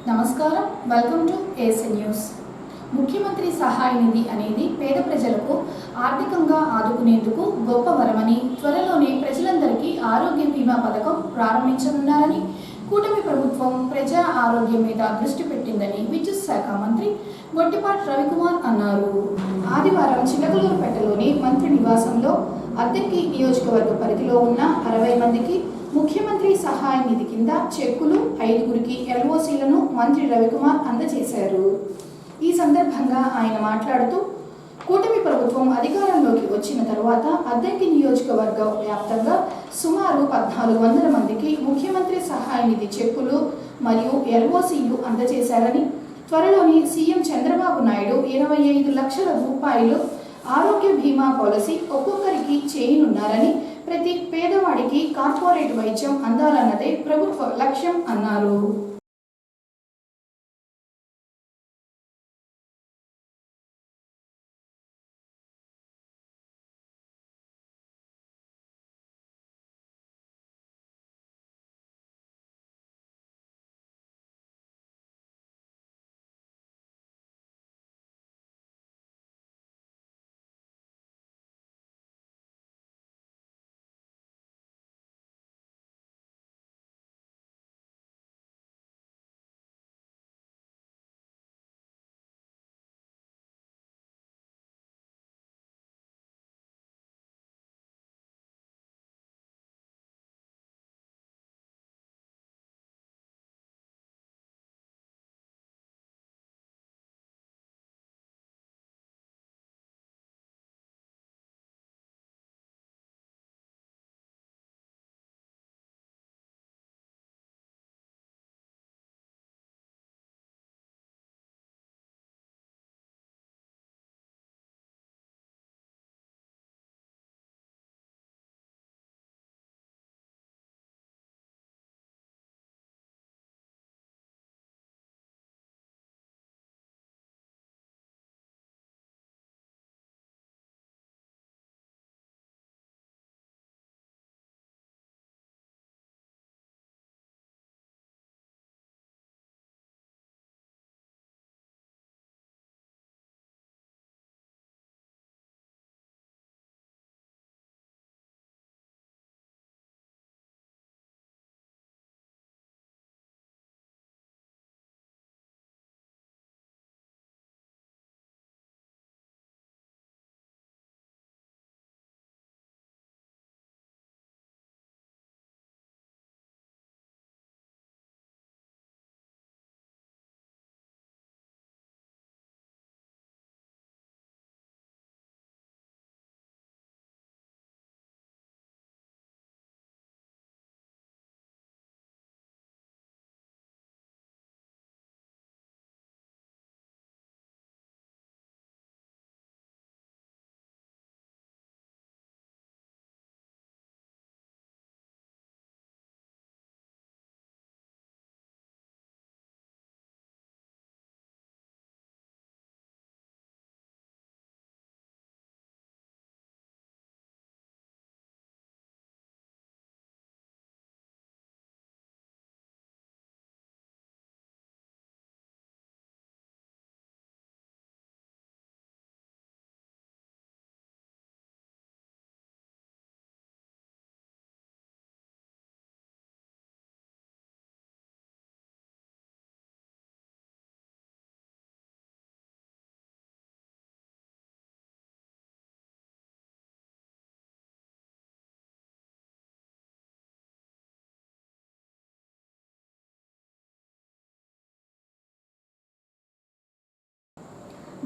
నమస్కారం, welcome to asnnews. ముఖ్యమంత్రి సహాయ నిధి అనేది పేద ప్రజలకు ఆర్థికంగా ఆదుకునేందుకు గొప్ప వరమని, త్వరలోనే ప్రజలందరికీ ఆరోగ్య బీమా పథకం ప్రారంభించనున్నారని కూటమి ప్రభుత్వం ప్రజా ఆరోగ్యం మీద దృష్టి పెట్టిందని విద్యుత్ శాఖ మంత్రి గొట్టిపాటి రవికుమార్ అన్నారు. ఆదివారం చిలకలూరుపేటలోని మంత్రి నివాసంలో అద్దంకి నియోజకవర్గ పరిధిలో ఉన్న 60 మందికి ముఖ్యమంత్రి సహాయ నిధి కింద చెక్కులు 5గురికి LOCలను మంత్రి రవికుమార్ అందజేశారు. ఈ సందర్భంగా ఆయన మాట్లాడుతూ, కూటమి ప్రభుత్వం అధికారంలోకి వచ్చిన తర్వాత అద్దంకి నియోజకవర్గ వ్యాప్తంగా సుమారు 1400 మందికి ముఖ్యమంత్రి సహాయ నిధి చెక్కులు మరియు LOCలు అందజేశారని, త్వరలోని సీఎం చంద్రబాబు నాయుడు 25 లక్షల రూపాయలు ఆరోగ్య బీమా పాలసీ ఒక్కొక్కరికి చేయనున్నారని, ప్రతి పేదవాడికి కార్పొరేట్ వైద్యం అందాలన్నదే ప్రభుత్వ లక్ష్యం అన్నారు.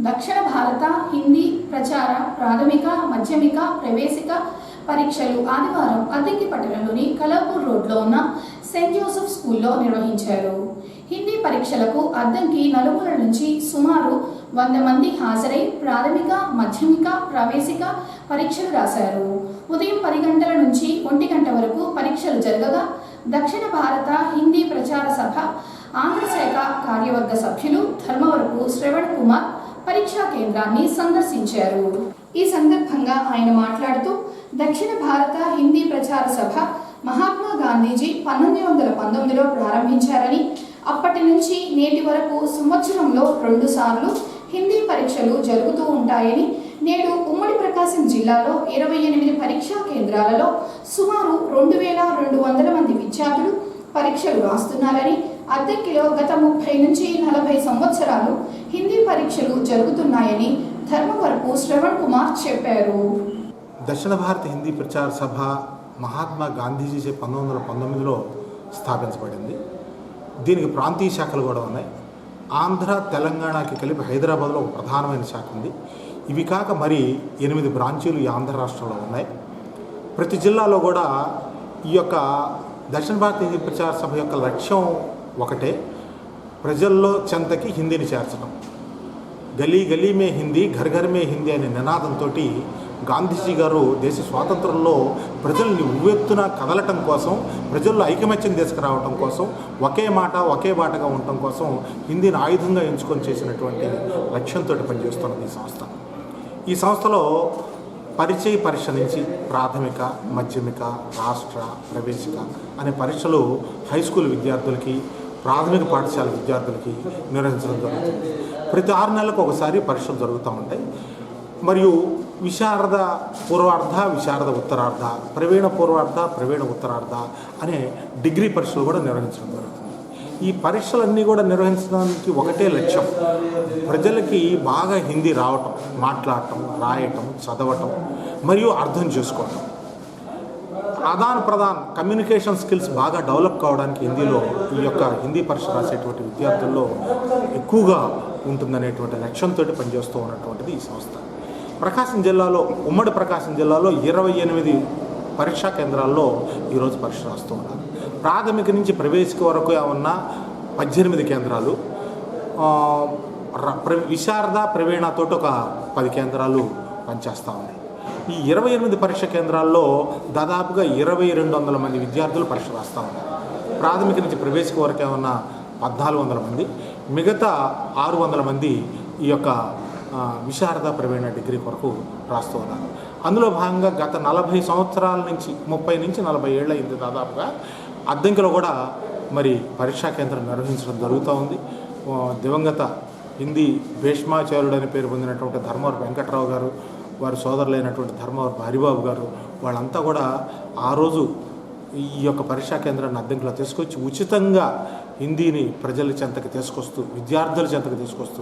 దక్షిణ భారత హిందీ ప్రచార ప్రాథమిక, మాధ్యమిక, ప్రవేశిక పరీక్షలు ఆదివారం అద్దంకి పట్టణంలోని కలాపూర్ రోడ్లో ఉన్న సెయింట్ జోసెఫ్ స్కూల్లో నిర్వహించారు. హిందీ పరీక్షలకు అద్దంకి నలుమూలల నుంచి సుమారు 100 మంది హాజరై ప్రాథమిక, మాధ్యమిక, ప్రవేశిక పరీక్షలు రాశారు. ఉదయం 10 గంటల నుంచి 1 గంట వరకు పరీక్షలు జరగగా, దక్షిణ భారత హిందీ ప్రచార సభ ఆంధ్ర శాఖ కార్యవర్గ సభ్యులు ధర్మవరపు శ్రవణ్ కుమార్ పరీక్షా కేంద్రాన్ని సందర్శించారు. ఈ సందర్భంగా ఆయన మాట్లాడుతూ, దక్షిణ భారత హిందీ ప్రచార సభ మహాత్మా గాంధీజీ 1919లో ప్రారంభించారని, అప్పటి అప్పటి నుంచి నేటి వరకు సంవత్సరంలో 2 సార్లు హిందీ పరీక్షలు జరుగుతూ ఉంటాయని, నేడు ఉమ్మడి ప్రకాశం జిల్లాలో 28 పరీక్షా కేంద్రాలలో సుమారు 2200 మంది విద్యార్థులు పరీక్షలు రాస్తున్నారని, అద్దంకిలో గత 30 నుంచి 40 సంవత్సరాలు హిందీ పరీక్షలు జరుగుతున్నాయని ధర్మవరపు శ్రవణ్ కుమార్ చెప్పారు. దక్షిణ భారత హిందీ ప్రచార సభ మహాత్మా గాంధీజీ 1919లో స్థాపించబడింది. దీనికి ప్రాంతీయ శాఖలు కూడా ఉన్నాయి. ఆంధ్ర, తెలంగాణకి కలిపి హైదరాబాద్లో ఒక ప్రధానమైన శాఖ ఉంది. ఇవి కాక మరి 8 బ్రాంచీలు ఈ ఆంధ్ర రాష్ట్రంలో ఉన్నాయి. ప్రతి జిల్లాలో కూడా ఈ యొక్క దక్షిణ భారత హిందీ ప్రచార సభ యొక్క లక్ష్యం ఒకటే, ప్రజల్లో చెంతకి హిందీని చేర్చడం. గలీ గలీ మే హిందీ, ఘర్ ఘర్ మే హిందీ అనే నినాదంతో గాంధీజీ గారు దేశ స్వాతంత్రంలో ప్రజల్ని ఉవ్వెత్తున కదలటం కోసం, ప్రజల్లో ఐకమత్యం తీసుకురావటం కోసం, ఒకే మాట ఒకే బాటగా ఉండటం కోసం హిందీని ఆయుధంగా ఎంచుకొని చేసినటువంటి లక్ష్యంతో పనిచేస్తున్నది ఈ సంస్థ. ఈ సంస్థలో పరిచయ పరీక్ష నుంచి ప్రాథమిక, మాధ్యమిక, రాష్ట్ర, ప్రవేశిక అనే పరీక్షలు హై స్కూల్ విద్యార్థులకి, ప్రాథమిక పాఠశాల విద్యార్థులకి నిర్వహించడం జరుగుతుంది. ప్రతి 6 నెలలకు ఒకసారి పరీక్షలు జరుగుతూ ఉంటాయి. మరియు విశారద పూర్వార్ధ, విశారద ఉత్తరార్ధ, ప్రవీణ పూర్వార్ధ, ప్రవీణ ఉత్తరార్ధ అనే డిగ్రీ పరీక్షలు కూడా నిర్వహించడం జరుగుతుంది. ఈ పరీక్షలన్నీ కూడా నిర్వహించడానికి ఒకటే లక్ష్యం, ప్రజలకి బాగా హిందీ రావటం, మాట్లాడటం, రాయటం, చదవటం మరియు అర్థం చేసుకోవటం, ఆదాన ప్రదాన్ కమ్యూనికేషన్ స్కిల్స్ బాగా డెవలప్ కావడానికి హిందీలో ఈ యొక్క హిందీ పరీక్ష రాసేటువంటి విద్యార్థుల్లో ఎక్కువగా ఉంటుందనేటువంటి లక్ష్యంతో పనిచేస్తూ ఉన్నటువంటిది ఈ సంస్థ. ప్రకాశం జిల్లాలో, ఉమ్మడి ప్రకాశం జిల్లాలో 28 పరీక్షా కేంద్రాల్లో ఈరోజు పరీక్ష రాస్తూ ఉన్నారు. ప్రాథమిక నుంచి ప్రవేశిక వరకు ఉన్న 18 కేంద్రాలు, విశారద ప్రవీణతో ఒక 10 కేంద్రాలు పనిచేస్తూ ఉన్నాయి. ఈ 28 పరీక్ష కేంద్రాల్లో దాదాపుగా 2200 మంది విద్యార్థులు పరీక్ష రాస్తూ ఉన్నారు. ప్రాథమిక నుంచి ప్రవేశిక వరకు ఉన్న 1400 మంది, మిగతా 600 మంది ఈ యొక్క విశారద ప్రవీణ డిగ్రీ కొరకు రాస్తూ ఉన్నారు. అందులో భాగంగా గత 40 సంవత్సరాల నుంచి 30 నుంచి 40 ఏళ్ళు అయింది దాదాపుగా అద్దంకిలో కూడా మరి పరీక్షా కేంద్రం నిర్వహించడం జరుగుతూ ఉంది. దివంగత హిందీ భీష్మాచార్యుడు అని పేరు పొందినటువంటి ధర్మవర వెంకట్రావు గారు, వారి సోదరులైనటువంటి ధర్మవర హరిబాబు గారు, వాళ్ళంతా కూడా ఆ రోజు ఈ యొక్క పరీక్షా కేంద్రాన్ని అద్దంకిలో తీసుకొచ్చి ఉచితంగా హిందీని ప్రజల చెంతకు తీసుకొస్తూ, విద్యార్థుల చెంతకు తీసుకొస్తూ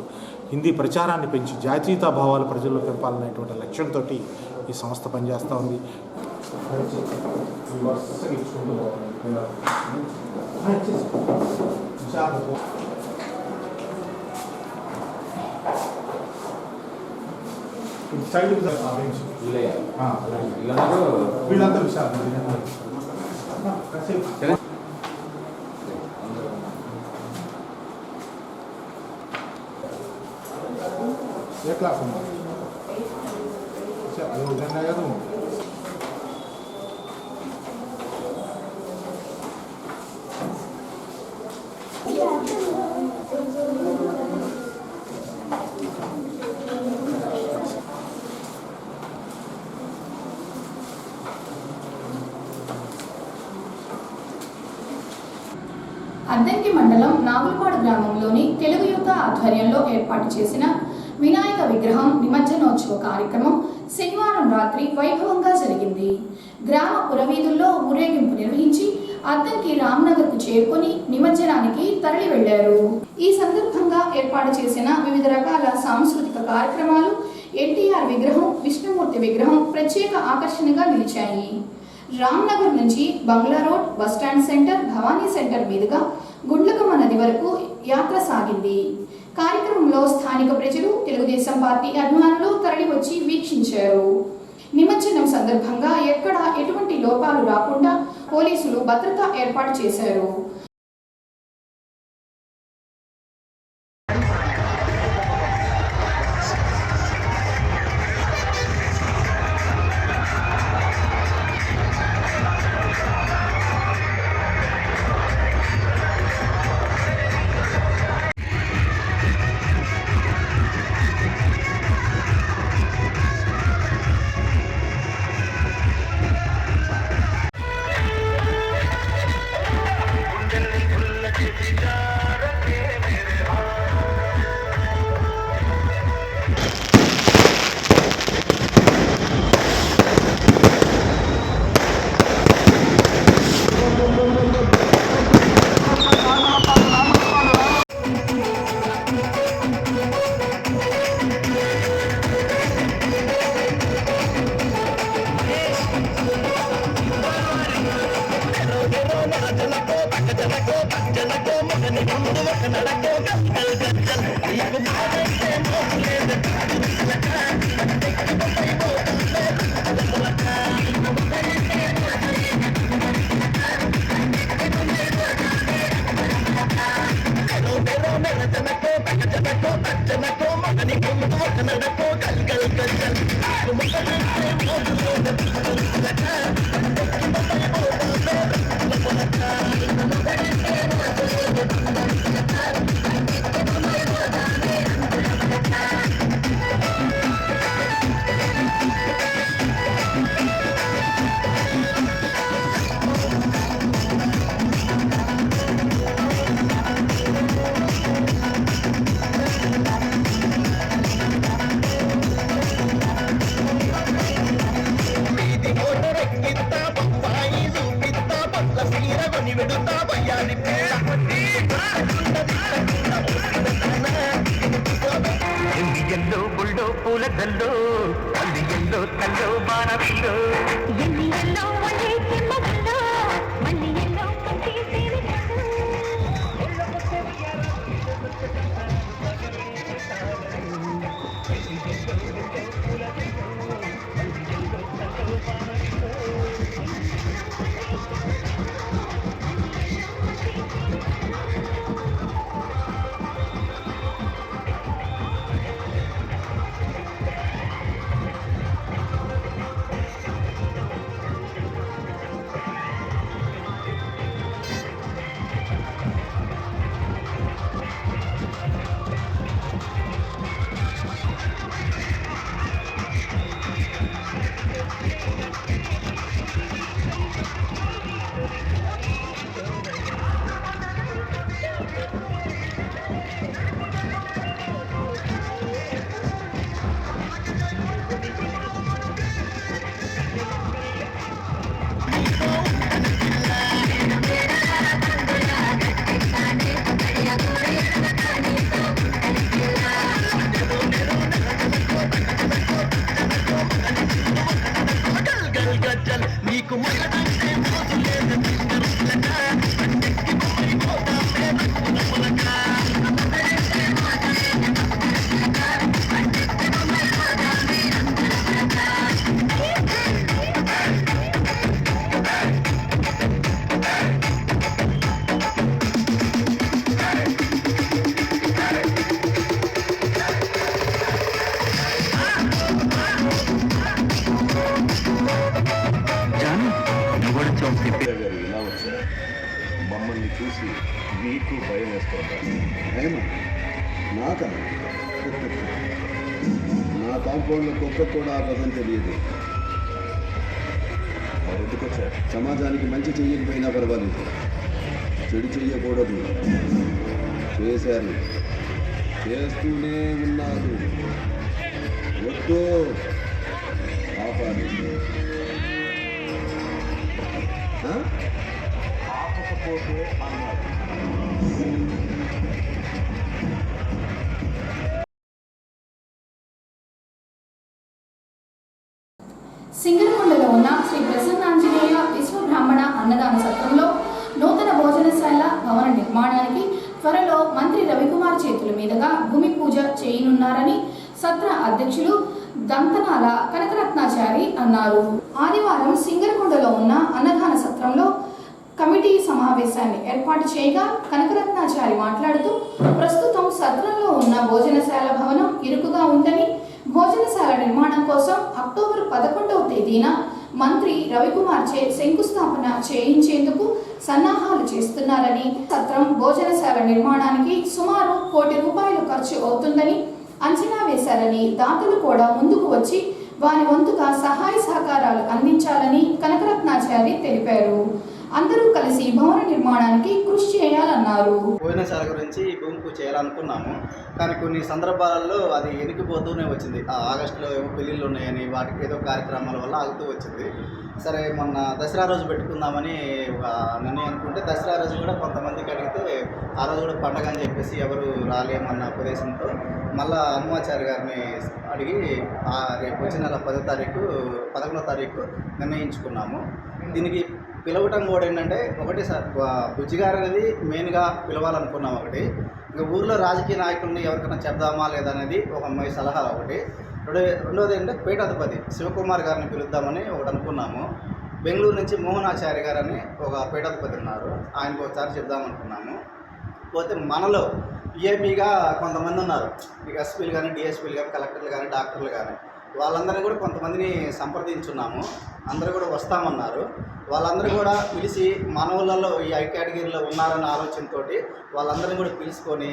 హిందీ ప్రచారాన్ని పెంచి జాతీయతా భావాలు ప్రజల్లో పెంపాలనేటువంటి లక్ష్యంతో ఈ సంస్థ పనిచేస్తూ ఉంది. వీళ్ళంతా విశాఖ ఏ క్లాస్ ఉంది? అద్దంకి మండలం నాగులపాడు గ్రామంలోని తెలుగు యువత ఆధ్వర్యంలో ఏర్పాటు చేసిన వినాయక విగ్రహం నిమజ్జనోత్సవ కార్యక్రమం శనివారం రాత్రి వైభవంగా జరిగింది. గ్రామ పురవీధుల్లో ఊరేగింపు నిర్వహించి అద్దంకి రామ్నగర్కు చేరుకొని నిమజ్జనానికి తరలి వెళ్లారు. ఈ సందర్భంగా ఏర్పాటు చేసిన వివిధ రకాల సాంస్కృతిక కార్యక్రమాలు, ఎన్టీఆర్ విగ్రహం, విష్ణుమూర్తి విగ్రహం ప్రత్యేక ఆకర్షణగా నిలిచాయి. రామ్నగర్ నుంచి bungalow road, bus stand centre, Bhavani centre మీదుగా గుండ్లకమ్మ నది వరకు యాత్ర సాగింది. కార్యక్రమంలో స్థానిక ప్రజలు, తెలుగుదేశం పార్టీ అభిమానులు తరలి వచ్చి వీక్షించారు. నిమజ్జనం సందర్భంగా ఎక్కడా ఎటువంటి లోపాలు రాకుండా పోలీసులు భద్రత ఏర్పాటు చేశారు. ఎల్లో బుల్లో పూల గల్లో తల్లి ఎల్లో తల్లో బాణవిల్లో ఎన్ని ఎల్లో మళ్ళీ తిమ్మగల్లో మళ్ళీ ఎల్లో కంటి ఇలా వచ్చారు. మమ్మల్ని చూసి మీకు భయం వేస్తుందా? భయమా? నాకా? నా కాంపౌండ్లో కుక్క కూడా ఆ పదం తెలియదు. మరి ఎందుకు వచ్చారు? సమాజానికి మంచి చెయ్యకపోయినా పర్వాలేదు, చెడు చెయ్యకూడదు. చేశారు, చేస్తూనే ఉన్నారు. వద్దు, ఆపాలి. ఆపకపోతే అన్నారు. సింగరకొండలో ఉన్న శ్రీ ప్రసన్నాంజనేయ విశ్వబ్రాహ్మణ అన్నదాన సత్రంలో నూతన భోజనశాల భవన నిర్మాణానికి త్వరలో మంత్రి రవికుమార్ చేతుల మీదుగా భూమి పూజ చేయనున్నారని సత్ర అధ్యక్షులు దంతనాల కనకరత్నాచారి అన్నారు. ఆదివారం సింగరకొండలో ఉన్న అన్నదాన సత్రంలో కమిటీ సమావేశాన్ని ఏర్పాటు చేయగా కనకరత్నాచారి మాట్లాడుతూ ప్రస్తుతం సత్రంలో ఉన్న భోజనశాల భవనం ఇరుకుగా ఉందని, భోజనశాల నిర్మాణం కోసం అక్టోబర్ 11వ తేదీన మంత్రి రవికుమార్ చే శంకుస్థాపన చేయించేందుకు సన్నాహాలు చేస్తున్నారని, సత్రం భోజనశాల నిర్మాణానికి సుమారు ₹1 కోటి ఖర్చు అవుతుందని అంచనా వేశారని, దాతలు కూడా ముందుకు వచ్చి వారి వంతుగా సహాయ సహకారాలు అందించాలని కనకరత్నాచారి తెలిపారు. అందరూ కలిసి భవన నిర్మాణానికి కృషి చేయాలన్నారు. భోజనశాల గురించి భూమి పూజ చేయాలనుకున్నాము, కానీ కొన్ని సందర్భాలలో అది వెనుకపోతూనే వచ్చింది. ఆగస్టులో ఏమో పెళ్ళిళ్ళు ఉన్నాయని వాటికి ఏదో కార్యక్రమాల వల్ల ఆగుతూ వచ్చింది. సరే, మొన్న దసరా రోజు పెట్టుకుందామని ఒక నిర్ణయం అనుకుంటే, దసరా రోజు కూడా కొంతమందికి అడిగితే ఆ రోజు కూడా పండగ అని చెప్పేసి ఎవరు రాలేమన్న ఉపదేశంతో మళ్ళా హనుమాచారి గారిని అడిగి రేపు వచ్చిన నెల 11వ తారీఖు నిర్ణయించుకున్నాము. దీనికి పిలవటం కూడా ఏంటంటే, ఒకటి సార్ బుజ్జిగారు అనేది మెయిన్గా పిలవాలనుకున్నాం ఒకటి. ఇక ఊర్లో రాజకీయ నాయకుల్ని ఎవరికైనా చెప్దామా లేదా అనేది ఒక మీ సలహా ఒకటి. రెండోది ఏంటంటే పీఠాధిపతి శివకుమార్ గారిని పిలుద్దామని ఒకటి అనుకున్నాము. బెంగళూరు నుంచి మోహనాచార్య గారని ఒక పీఠాధిపతి ఉన్నారు, ఆయనకు ఒకసారి చెప్దామనుకున్నాము. పోతే మనలో ఈఏపీగా కొంతమంది ఉన్నారు, ఇక ఎస్పీలు కానీ, డిఎస్పీలు కానీ, కలెక్టర్లు కానీ, డాక్టర్లు కానీ, వాళ్ళందరినీ కూడా కొంతమందిని సంప్రదించున్నాము. అందరూ కూడా వస్తామన్నారు. వాళ్ళందరూ కూడా పిలిచి మన ఊళ్ళల్లో ఈ ఐ కేటగిరీలో ఉన్నారన్న ఆలోచనతో వాళ్ళందరినీ కూడా పిలుచుకొని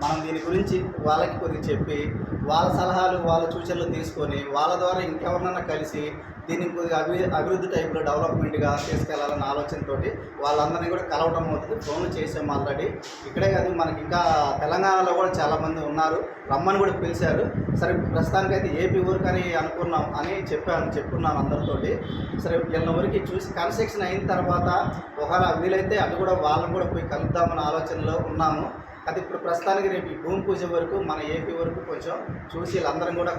మనం దీని గురించి వాళ్ళకి కొద్దిగా చెప్పి వాళ్ళ సలహాలు వాళ్ళ సూచనలు తీసుకొని వాళ్ళ ద్వారా ఇంకెవరినైనా కలిసి దీన్ని కొద్దిగా అభివృద్ధి టైప్లో డెవలప్మెంట్గా తీసుకెళ్లాలన్న ఆలోచనతో వాళ్ళందరినీ కూడా కలవటం అవుతుంది. ఫోన్లు చేసాము ఆల్రెడీ. ఇక్కడే కాదు, మనకి ఇంకా తెలంగాణలో కూడా చాలామంది ఉన్నారు, రమ్మని కూడా పిలిచారు. సరే ప్రస్తుతానికైతే ఏపీ ఊరికి అని అనుకున్నాం అని చెప్పుకున్నాను అందరితోటి. సరే వీళ్ళ ఊరికి చూసి కన్స్ట్రక్షన్ అయిన తర్వాత ఒకవేళ వీలైతే అది కూడా వాళ్ళని కూడా పోయి కలుద్దామన్న ఆలోచనలో ఉన్నాము. అది ఇప్పుడు ప్రస్తుతానికి రేపు ఈ భూమి పూజ వరకు మన ఏపీ వరకు కొంచెం చూసి వీళ్ళందరం కూడా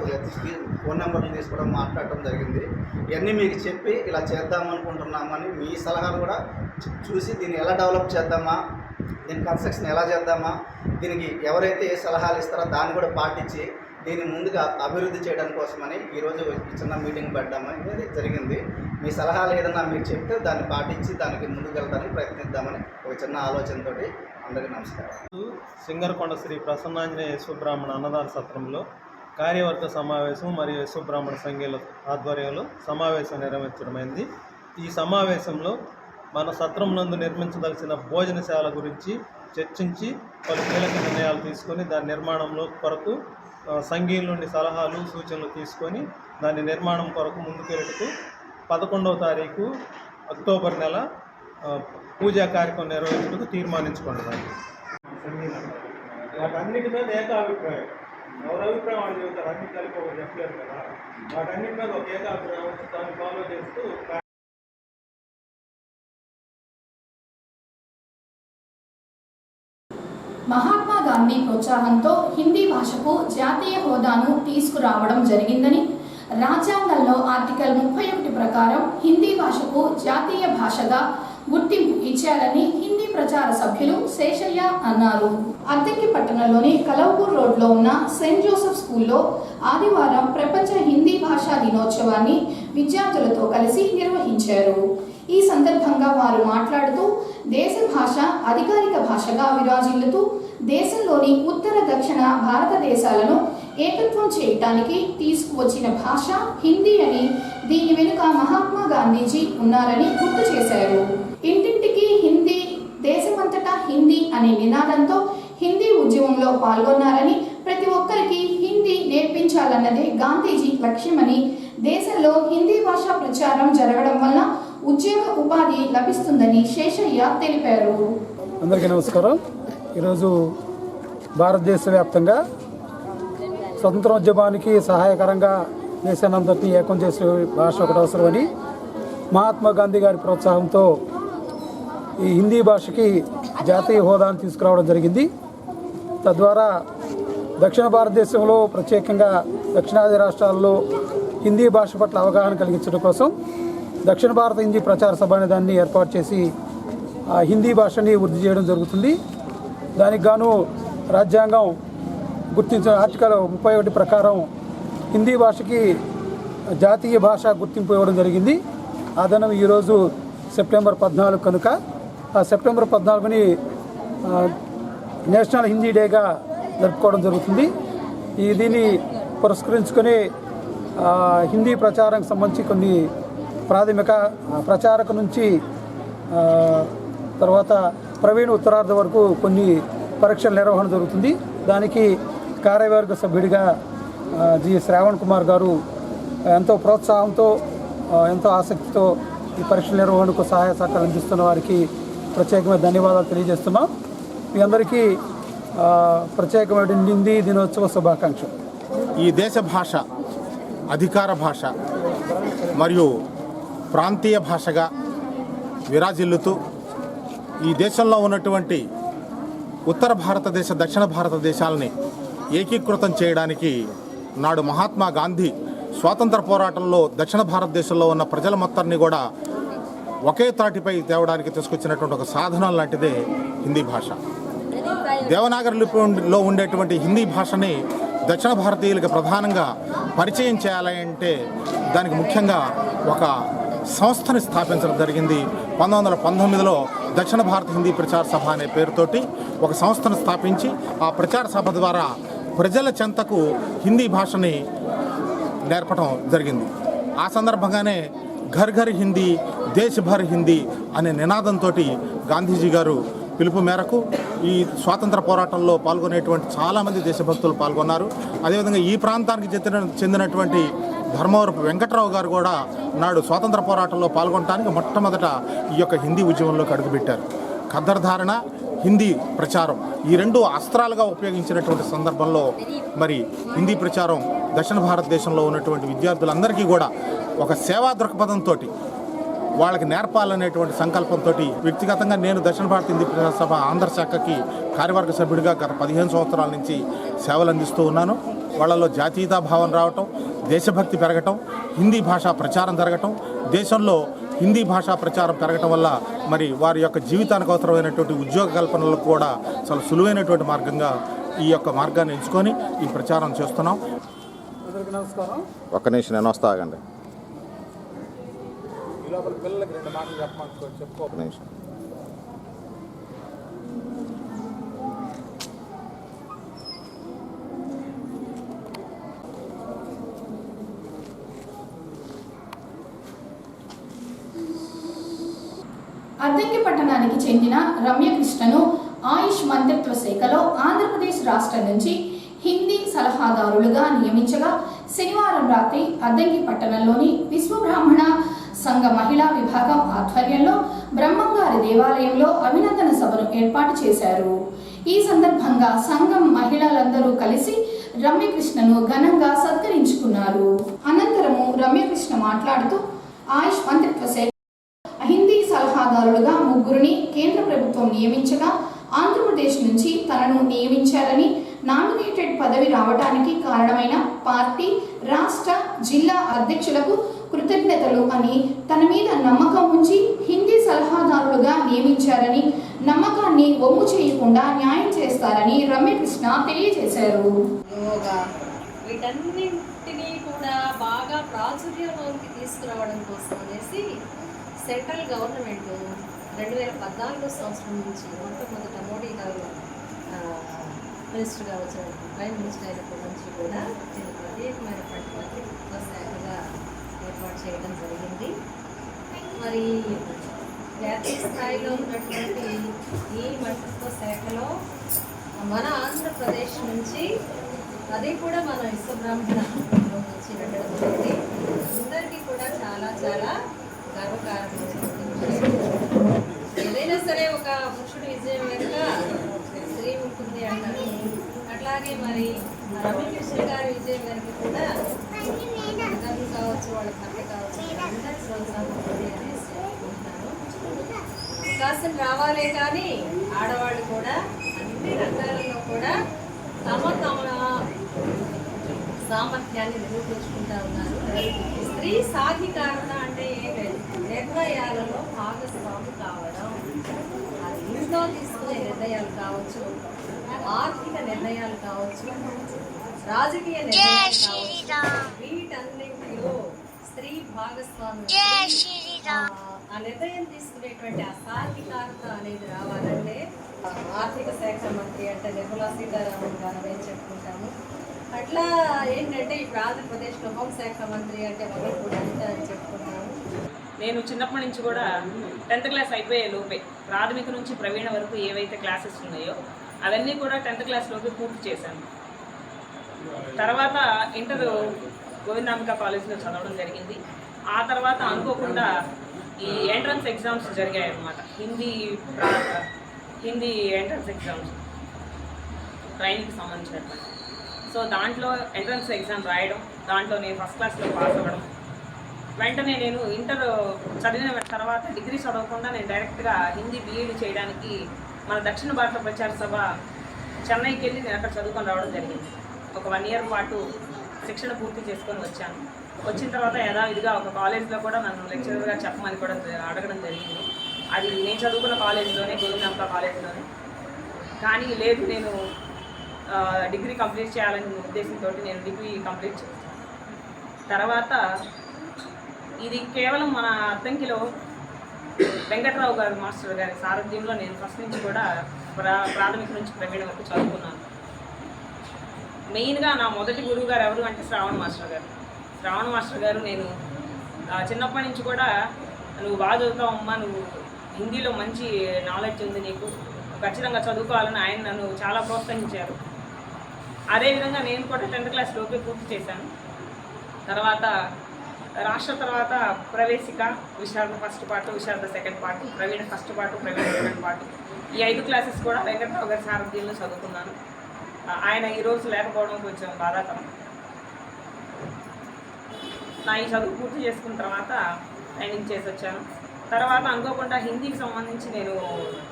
ఫోన్ నెంబర్లు తీసుకోవడం మాట్లాడటం జరిగింది. ఇవన్నీ మీకు చెప్పి ఇలా చేద్దామనుకుంటున్నామని మీ సలహాలు కూడా చూసి దీన్ని ఎలా డెవలప్ చేద్దామా, దీని కన్స్ట్రక్షన్ ఎలా చేద్దామా, దీనికి ఎవరైతే ఏ సలహాలు ఇస్తారో దాన్ని కూడా పాటించి దీన్ని ముందుగా అభివృద్ధి చేయడం కోసమని ఈరోజు చిన్న మీటింగ్ పెట్టామని జరిగింది. మీ సలహాలు ఏదన్నా మీరు చెప్తే దాన్ని పాటించి దానికి ముందుకు వెళ్ళడానికి ప్రయత్నిద్దామని ఒక చిన్న ఆలోచనతో అందరికీ నమస్కారం. సింగరకొండ శ్రీ ప్రసన్నాంజనేయ యశ్వబ్రాహ్మణ అన్నదాన సత్రంలో కార్యవర్గ సమావేశం మరియు యశ్వబ్రాహ్మణ సంఘాల ఆధ్వర్యంలో సమావేశం నిర్వహించడమైంది. ఈ సమావేశంలో మన సత్రం నందు నిర్మించదలసిన భోజనశాల గురించి చర్చించి పలు కీలక నిర్ణయాలు తీసుకొని దాని నిర్మాణంలో కొరకు సంఘీయుల నుండి సలహాలు సూచనలు తీసుకొని దాని నిర్మాణం కొరకు ముందుకెళ్ళటకు 11వ తారీఖు అక్టోబర్ నెల పూజా కార్యక్రమం నిర్వహించడానికి తీర్మానించుకుంటున్నాను. వాటన్నిటి మీద ఏకాభిప్రాయం, ఎవరి అభిప్రాయం వాళ్ళు చెబుతారు, అన్ని కలిపి ఒక చెప్పలేరు కదా. వాటన్నిటి మీద ఒక ఏకాభిప్రాయం దాన్ని ఫాలో చేస్తూ మహాత్మా గాంధీ ప్రోత్సాహంతో హిందీ భాషకు జాతీయ హోదాను తీసుకురావడం జరిగిందని, రాజ్యాంగంలో ఆర్టికల్ 31 ప్రకారం హిందీ భాషకు జాతీయ భాషగా గుర్తింపు ఇచ్చారని హిందీ ప్రచార సభ్యులు శేషయ్య అన్నారు. అద్దంకి పట్టణంలోని కలవపూర్ రోడ్లో ఉన్న సెయింట్ జోసెఫ్ స్కూల్లో ఆదివారం ప్రపంచ హిందీ భాషా దినోత్సవాన్ని విద్యార్థులతో కలిసి నిర్వహించారు. ఈ సందర్భంగా వారు మాట్లాడుతూ దేశ భాష అధికారిక భాషగా విరాజిల్లుతూ దేశంలోని ఉత్తర దక్షిణ భారతదేశాలను ఏకత్వం చేయడానికి తీసుకువచ్చిన భాష హిందీ అని, దీని వెనుక మహాత్మా గాంధీజీ ఉన్నారని గుర్తు చేశారు. ఇంటింటికి హిందీ, దేశమంతటా హిందీ అనే నినాదంతో హిందీ ఉద్యమంలో పాల్గొన్నారని, ప్రతి ఒక్కరికి హిందీ నేర్పించాలన్నదే గాంధీజీ లక్ష్యమని, దేశంలో హిందీ భాష ప్రచారం జరగడం వల్ల ఉద్యోగ ఉపాధి లభిస్తుందని శేషయ్య తెలిపారు. అందరికీ నమస్కారం. ఈరోజు భారతదేశ వ్యాప్తంగా స్వతంత్రోద్యమానికి సహాయకరంగా దేశానంతటినీ ఏకం చేసే భాష ఒకటి అవసరమని మహాత్మా గాంధీ గారి ప్రోత్సాహంతో ఈ హిందీ భాషకి జాతీయ హోదాను తీసుకురావడం జరిగింది. తద్వారా దక్షిణ భారతదేశంలో ప్రత్యేకంగా దక్షిణాది రాష్ట్రాల్లో హిందీ భాష పట్ల అవగాహన కలిగించడం కోసం దక్షిణ భారత హిందీ ప్రచార సభ అనే దాన్ని ఏర్పాటు చేసి హిందీ భాషని వృద్ధి చేయడం జరుగుతుంది. దానికి గాను రాజ్యాంగం గుర్తించిన ఆర్టికల్ 31 ప్రకారం హిందీ భాషకి జాతీయ భాష గుర్తింపు ఇవ్వడం జరిగింది. అదనం ఈరోజు సెప్టెంబర్ 14 కనుక ఆ సెప్టెంబర్ 14ని నేషనల్ హిందీ డేగా జరుపుకోవడం జరుగుతుంది. దీన్ని పురస్కరించుకొని హిందీ ప్రచారానికి సంబంధించి కొన్ని ప్రాథమిక ప్రచారక నుంచి తర్వాత ప్రవీణ ఉత్తరార్ధ వరకు కొన్ని పరీక్షల నిర్వహణ జరుగుతుంది. దానికి కార్యవర్గ సభ్యుడిగా జి శ్రావణ్ కుమార్ గారు ఎంతో ప్రోత్సాహంతో ఎంతో ఆసక్తితో ఈ పరీక్షల నిర్వహణకు సహాయ సహకారం అందిస్తున్న వారికి ప్రత్యేకమైన ధన్యవాదాలు తెలియజేస్తున్నాం. మీ అందరికీ ప్రత్యేకమైన హిందీ దినోత్సవ శుభాకాంక్షలు. ఈ దేశ భాష అధికార భాష మరియు ప్రాంతీయ భాషగా విరాజిల్లుతూ ఈ దేశంలో ఉన్నటువంటి ఉత్తర భారతదేశ దక్షిణ భారతదేశాలని ఏకీకృతం చేయడానికి నాడు మహాత్మా గాంధీ స్వాతంత్ర పోరాటంలో దక్షిణ భారతదేశంలో ఉన్న ప్రజల మొత్తాన్ని కూడా ఒకే తాటిపై తేవడానికి తీసుకొచ్చినటువంటి ఒక సాధనం లాంటిదే హిందీ భాష. దేవనాగరి లిపిలో ఉండేటువంటి హిందీ భాషని దక్షిణ భారతీయులకు ప్రధానంగా పరిచయం చేయాలంటే దానికి ముఖ్యంగా ఒక సంస్థని స్థాపించడం జరిగింది. 1919లో దక్షిణ భారత హిందీ ప్రచార సభ అనే పేరుతోటి ఒక సంస్థను స్థాపించి ఆ ప్రచార సభ ద్వారా ప్రజల చెంతకు హిందీ భాషని నేర్పడం జరిగింది. ఆ సందర్భంగానే ఘర్ ఘర్ హిందీ దేశభర్ హిందీ అనే నినాదంతో గాంధీజీ గారు పిలుపు మేరకు ఈ స్వాతంత్ర పోరాటంలో పాల్గొనేటువంటి చాలామంది దేశభక్తులు పాల్గొన్నారు. అదేవిధంగా ఈ ప్రాంతానికి చెందినటువంటి ధర్మవరపు వెంకట్రావు గారు కూడా నాడు స్వాతంత్ర పోరాటంలో పాల్గొనడానికి మొట్టమొదట ఈ యొక్క హిందీ ఉద్యమంలోకి అడుగుపెట్టారు. ఖద్దర్ ధారణ, హిందీ ప్రచారం ఈ రెండు అస్త్రాలుగా ఉపయోగించినటువంటి సందర్భంలో మరి హిందీ ప్రచారం దక్షిణ భారతదేశంలో ఉన్నటువంటి విద్యార్థులందరికీ కూడా ఒక సేవా దృక్పథంతో వాళ్ళకి నేర్పాలనేటువంటి సంకల్పంతో వ్యక్తిగతంగా నేను దక్షిణ భారత హిందీ ప్రచార సభ ఆంధ్ర శాఖకి కార్యవర్గ సభ్యుడిగా గత 15 సంవత్సరాల నుంచి సేవలు అందిస్తూ ఉన్నాను. వాళ్ళలో జాతీయతా భావం రావటం, దేశభక్తి పెరగటం, హిందీ భాషా ప్రచారం జరగటం, దేశంలో హిందీ భాషా ప్రచారం పెరగటం వల్ల మరి వారి యొక్క జీవితానికి అవసరమైనటువంటి ఉద్యోగ కల్పనలకు కూడా చాలా సులువైనటువంటి మార్గంగా ఈ యొక్క మార్గాన్ని ఎంచుకొని ఈ ప్రచారం చేస్తున్నాం. అందరికీ నమస్కారం. ఒక్క నిమిషం నేను వస్తా, ఆగండి. పిల్లలకి 2 మాటలు చెప్పమంటుకోండి, చెప్పుకో. ఒక్క నిమిషం. అద్దంకి పట్టణానికి చెందిన రమ్యకృష్ణను ఆయుష్ మంత్రిత్వ శాఖలో ఆంధ్రప్రదేశ్ రాష్ట్రం నుంచి హిందీ సలహాదారులుగా నియమించగా శనివారం రాత్రి అద్దంకి పట్టణంలోని విశ్వబ్రాహ్మణ సంఘ మహిళా విభాగం ఆధ్వర్యంలో బ్రహ్మంగారి దేవాలయంలో అభినందన సభను ఏర్పాటు చేశారు. ఈ సందర్భంగా సంఘం మహిళలందరూ కలిసి రమ్యకృష్ణను ఘనంగా సత్కరించుకున్నారు. అనంతరము రమ్యకృష్ణ మాట్లాడుతూ ఆయుష్ మంత్రిత్వ శాఖ హిందీ సలహాదారులుగా 3 కేంద్ర ప్రభుత్వం నియమించగా ఆంధ్రప్రదేశ్ నుంచి తనను నియమించారని, నామినేటెడ్ పదవి రావడానికి కారణమైన పార్టీ, రాష్ట్ర, జిల్లా అధ్యక్షులకు కృతజ్ఞతలు అని, తన మీద నమ్మకం ఉంచి హిందీ సలహాదారులుగా నియమించారని, నమ్మకాన్ని ఒమ్ము చేయకుండా న్యాయం చేస్తారని రమ్యకృష్ణ తెలియజేశారు. వీటన్నింటినీ కూడా బాగా ప్రాచుర్యంలోకి తీసుకురావడం కోసం అనేసి సెంట్రల్ గవర్నమెంట్ 2014 సంవత్సరం నుంచి మొట్టమొదట మోడీ గారు మినిస్టర్గా వచ్చిన ప్రైమ్ మినిస్టర్ అయినప్పటి నుంచి కూడా దీన్ని ప్రత్యేకమైనటువంటి మంత్రిత్వ శాఖగా ఏర్పాటు చేయడం జరిగింది. మరి జాతీయ స్థాయిలో ఉన్నటువంటి ఈ మంత్రిత్వ శాఖలో మన ఆంధ్రప్రదేశ్ నుంచి, అది కూడా మన విశ్వబ్రాహ్మణ నుంచి వెళ్ళడం జరిగింది. అందరికీ కూడా చాలా చాలా గర్వకారణం. ఏదైనా సరే ఒక పురుషుడి విజయం వెనుక స్త్రీ ఉంటుంది అంటారు. అట్లాగే మరి రమ్యకృష్ణ గారి విజయం వెనుక కూడా తల్లి కావచ్చు, వాళ్ళ భర్త కావచ్చు, అందరి ప్రోత్సాహం ఉంది అనేసి అనుకుంటున్నాను. అవకాశం రావాలే కానీ ఆడవాళ్ళు కూడా అన్ని రంగాలలో కూడా తమ సామర్థ్యాన్ని నిరూపించుకుంటా ఉన్నారు. స్త్రీ సాధికారత అంటే ఏం లేదు, నిర్ణయాలలో భాగస్వామి కావడం. అది ఇంట్లో తీసుకునే నిర్ణయాలు కావచ్చు, ఆర్థిక నిర్ణయాలు కావచ్చు, రాజకీయ నిర్ణయాలు కావచ్చు, వీటన్నింటిలో స్త్రీ భాగస్వామి. ఆ నిర్ణయం తీసుకునేటువంటి ఆ సాధికారత అనేది రావాలంటే ఆర్థిక శాఖ మంత్రి అంటే నిర్మలా సీతారామన్ గారు అని చెప్పుకుంటాము. అట్లా ఏంటంటే ఇప్పుడు ఆంధ్రప్రదేశ్లో హోంశాఖ మంత్రి అంటే వాళ్ళు కూడా అని చెప్పుకుంటాము. నేను చిన్నప్పటి నుంచి కూడా 10th క్లాస్ అయిపోయే లోపే ప్రాథమిక నుంచి ప్రవీణ వరకు ఏవైతే క్లాసెస్ ఉన్నాయో అవన్నీ కూడా 10th క్లాస్లోకి పూర్తి చేశాను. తర్వాత ఇంటర్ గోవిందాంబికా కాలేజ్లో చదవడం జరిగింది. ఆ తర్వాత అనుకోకుండా ఈ ఎంట్రన్స్ ఎగ్జామ్స్ జరిగాయి అన్నమాట. హిందీ ఎంట్రన్స్ ఎగ్జామ్స్ ట్రైనింగ్కి సంబంధించినటువంటి. సో దాంట్లో ఎంట్రన్స్ ఎగ్జామ్ రాయడం, దాంట్లో నేను ఫస్ట్ క్లాస్లో పాస్ అవ్వడం. వెంటనే నేను ఇంటర్ చదివిన తర్వాత డిగ్రీ చదవకుండా నేను డైరెక్ట్గా హిందీ బీఈడీ చేయడానికి మన దక్షిణ భారత ప్రచార సభ చెన్నైకి వెళ్ళి నేను అక్కడ చదువుకొని రావడం జరిగింది. ఒక 1 year పాటు శిక్షణ పూర్తి చేసుకొని వచ్చాను. వచ్చిన తర్వాత యథావిధిగా ఒక కాలేజ్లో కూడా నన్ను లెక్చరర్గా చెప్పమని కూడా అడగడం జరిగింది. అది నేను చదువుకున్న కాలేజ్లోనే, గోవిందాంబికా కాలేజ్లోనే. కానీ లేదు, నేను డిగ్రీ కంప్లీట్ చేయాలనే ఉద్దేశంతో నేను డిగ్రీ కంప్లీట్ చేశాను. తర్వాత ఇది కేవలం మన అద్దంకిలో వెంకట్రావు గారు మాస్టర్ గారి సారథ్యంలో నేను ఫస్ట్ నుంచి కూడా ప్రాథమిక నుంచి ప్రవీణ వరకు చదువుకున్నాను. మెయిన్గా నా మొదటి గురువు గారు ఎవరు అంటే శ్రావణ మాస్టర్ గారు నేను చిన్నప్పటి నుంచి కూడా నువ్వు బాగా చదువుతావు అమ్మా, నువ్వు హిందీలో మంచి నాలెడ్జ్ ఉంది, నీకు ఖచ్చితంగా చదువుకోవాలని ఆయన నన్ను చాలా ప్రోత్సహించారు. అదేవిధంగా నేను కూడా 10th క్లాస్ లోపే పూర్తి చేశాను. తర్వాత రాష్ట్ర తర్వాత ప్రవేశిక, విశారద ఫస్ట్ పార్ట్, విశారద సెకండ్ పార్ట్, ప్రవీణ ఫస్ట్ పార్ట్, ప్రవీణ సెకండ్ పార్ట్, ఈ 5 క్లాసెస్ కూడా వెంకట్రావు గారి సారథ్యంలో చదువుకున్నాను. ఆయన ఈరోజు లేకపోవడం కొంచెం బాధాకరం. నా ఈ చదువు పూర్తి చేసుకున్న తర్వాత ట్రైనింగ్ చేసి వచ్చాను. తర్వాత అనుకోకుండా హిందీకి సంబంధించి నేను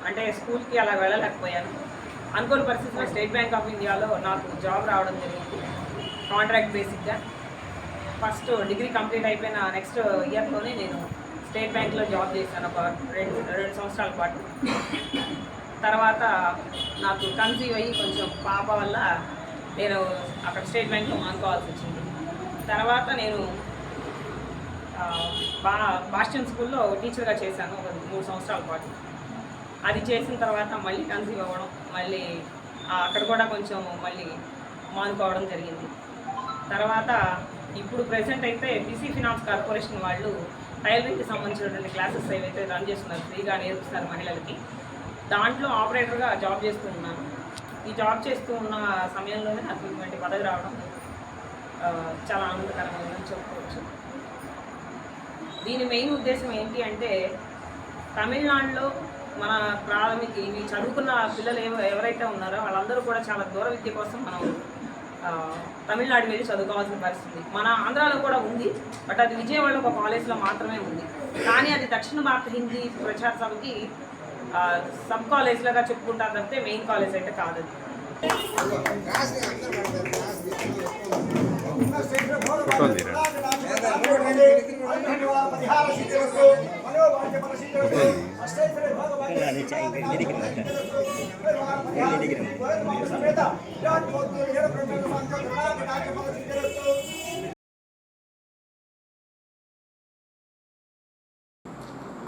అంటే స్కూల్కి అలా వెళ్ళలేకపోయాను. అనుకోని పరిస్థితుల్లో స్టేట్ బ్యాంక్ ఆఫ్ ఇండియాలో నాకు జాబ్ రావడం జరిగింది కాంట్రాక్ట్ బేసిక్గా. ఫస్ట్ డిగ్రీ కంప్లీట్ అయిపోయిన నెక్స్ట్ ఇయర్లోనే నేను స్టేట్ బ్యాంక్లో జాబ్ చేశాను ఒక 2 సంవత్సరాల పాటు. తర్వాత నాకు కన్సీవ్ అయ్యి కొంచెం పాప వల్ల నేను అక్కడ స్టేట్ బ్యాంక్లో మానుకోవాల్సి వచ్చింది. తర్వాత నేను బాస్టన్ స్కూల్లో టీచర్గా చేశాను ఒక 3 సంవత్సరాల పాటు. అది చేసిన తర్వాత మళ్ళీ కన్సీవ్ అవ్వడం, మళ్ళీ అక్కడ కూడా కొంచెం మళ్ళీ మానుకోవడం జరిగింది. తర్వాత ఇప్పుడు ప్రెసెంట్ అయితే బీసీ ఫినాన్స్ కార్పొరేషన్ వాళ్ళు టైలరింగ్కి సంబంధించినటువంటి క్లాసెస్ ఏవైతే రన్ చేస్తున్నారు, ఫ్రీగా నేర్పిస్తున్నారు మహిళలకి, దాంట్లో ఆపరేటర్గా జాబ్ చేస్తూ ఉన్నాను. ఈ జాబ్ చేస్తూ ఉన్న సమయంలోనే నాకు ఇటువంటి పదవి రావడం చాలా ఆనందకరంగా ఉందని చెప్పుకోవచ్చు. దీని మెయిన్ ఉద్దేశం ఏంటి అంటే తమిళనాడులో మన ప్రాథమిక ఇవి చదువుకున్న పిల్లలు ఎవరైతే ఉన్నారో వాళ్ళందరూ కూడా చాలా దూర విద్య కోసం మనం తమిళనాడు వెళ్ళి చదువుకోవాల్సిన పరిస్థితి. మన ఆంధ్రాలో కూడా ఉంది, బట్ అది విజయవాడలో ఒక కాలేజ్లో మాత్రమే ఉంది. కానీ అది దక్షిణ భారత హిందీ ప్రచార సభకి సబ్ కాలేజ్లుగా చెప్పుకుంటారు తప్పితే మెయిన్ కాలేజ్ అయితే కాదు.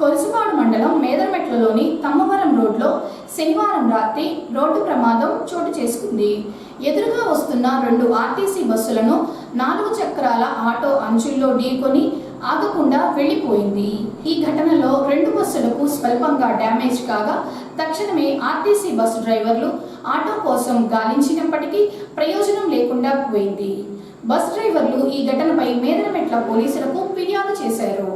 కొరిసపాడు మండలం మేదరమెట్లలోని తమ్మవరం రోడ్లో శనివారం రాత్రి రోడ్డు ప్రమాదం చోటు చేసుకుంది. ఎదురుగా వస్తున్న 2 ఆర్టీసీ బస్సులను 4 చక్రాల ఆటో అంచుల్లో ఢీకొని ఆగకుండా వెళ్లిపోయింది. ఈ ఘటనలో 2 బస్సులకు స్వల్పంగా డ్యామేజ్ కాగా తక్షణమే ఆర్టీసీ బస్సు డ్రైవర్లు ఆటో కోసం గాలించినప్పటికీ ప్రయోజనం లేకుండా పోయింది. బస్ డ్రైవర్లు ఈ ఘటనపై మేదరమెట్ల పోలీసులకు ఫిర్యాదు చేశారు.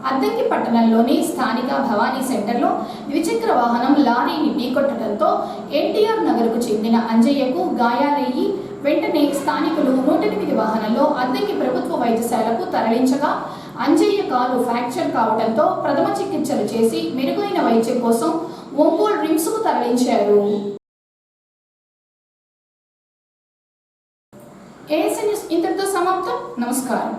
అద్దంకి పట్టణంలోని స్థానిక భవానీ సెంటర్లో ద్విచక్ర వాహనం లారీని ఢీకొట్టడంతో ఎన్టీఆర్ నగర్కు చెందిన అంజయ్యకు గాయాలయ్యి వెంటనే స్థానికులు 108 వాహనంలో అద్దంకి ప్రభుత్వ వైద్యశాలకు తరలించగా అంజయ్య కాలు ఫ్రాక్చర్ కావడంతో ప్రథమ చికిత్సలు చేసి మెరుగైన వైద్యం కోసం ఒంగోలు రిమ్స్కు తరలించారు. ఏఎస్ఎన్ న్యూస్ ఇంతటితో సమాప్తం. నమస్కారం.